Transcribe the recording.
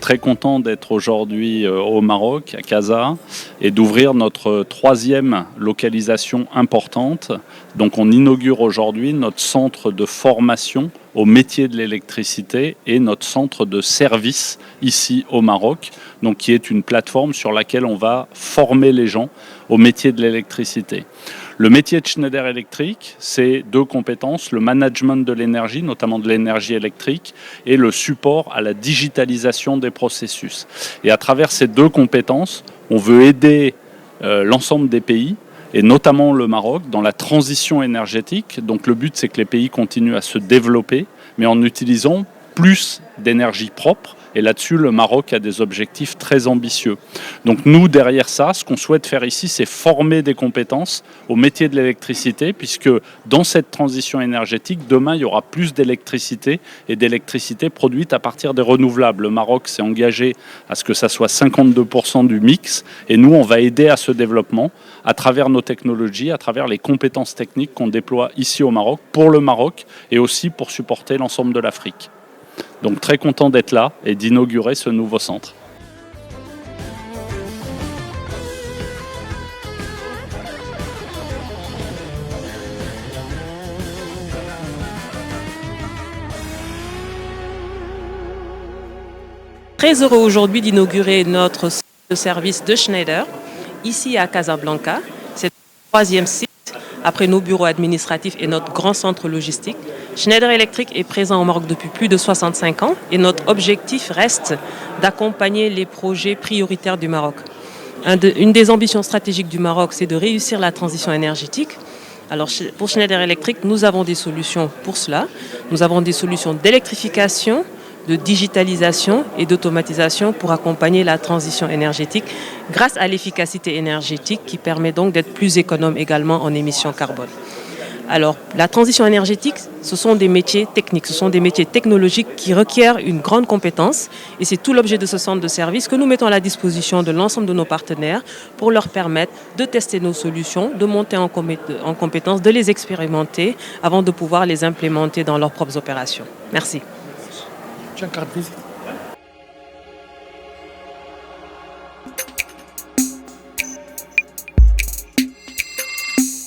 très content d'être aujourd'hui au Maroc, à Casa, et d'ouvrir notre troisième localisation importante. Donc on inaugure aujourd'hui notre centre de formation au métier de l'électricité et notre centre de service ici au Maroc, donc qui est une plateforme sur laquelle on va former les gens au métier de l'électricité. Le métier de Schneider Electric, c'est deux compétences, le management de l'énergie, notamment de l'énergie électrique, et le support à la digitalisation des processus. Et à travers ces deux compétences, on veut aider l'ensemble des pays, et notamment le Maroc, dans la transition énergétique. Donc le but, c'est que les pays continuent à se développer, mais en utilisant plus d'énergie propre. Et là-dessus, le Maroc a des objectifs très ambitieux. Donc nous, derrière ça, ce qu'on souhaite faire ici, c'est former des compétences au métier de l'électricité, puisque dans cette transition énergétique, demain, il y aura plus d'électricité et d'électricité produite à partir des renouvelables. Le Maroc s'est engagé à ce que ça soit 52% du mix, et nous, on va aider à ce développement à travers nos technologies, à travers les compétences techniques qu'on déploie ici au Maroc, pour le Maroc, et aussi pour supporter l'ensemble de l'Afrique. Donc très content d'être là et d'inaugurer ce nouveau centre. Très heureux aujourd'hui d'inaugurer notre centre de service de Schneider, ici à Casablanca. C'est le troisième site, après nos bureaux administratifs et notre grand centre logistique. Schneider Electric est présent au Maroc depuis plus de 65 ans et notre objectif reste d'accompagner les projets prioritaires du Maroc. Une des ambitions stratégiques du Maroc, c'est de réussir la transition énergétique. Alors pour Schneider Electric, nous avons des solutions pour cela. Nous avons des solutions d'électrification, de digitalisation et d'automatisation pour accompagner la transition énergétique grâce à l'efficacité énergétique qui permet donc d'être plus économe également en émissions carbone. Alors, la transition énergétique, ce sont des métiers techniques, ce sont des métiers technologiques qui requièrent une grande compétence et c'est tout l'objet de ce centre de service que nous mettons à la disposition de l'ensemble de nos partenaires pour leur permettre de tester nos solutions, de monter en compétence, de les expérimenter avant de pouvoir les implémenter dans leurs propres opérations. Merci. Tu as une carte visite ?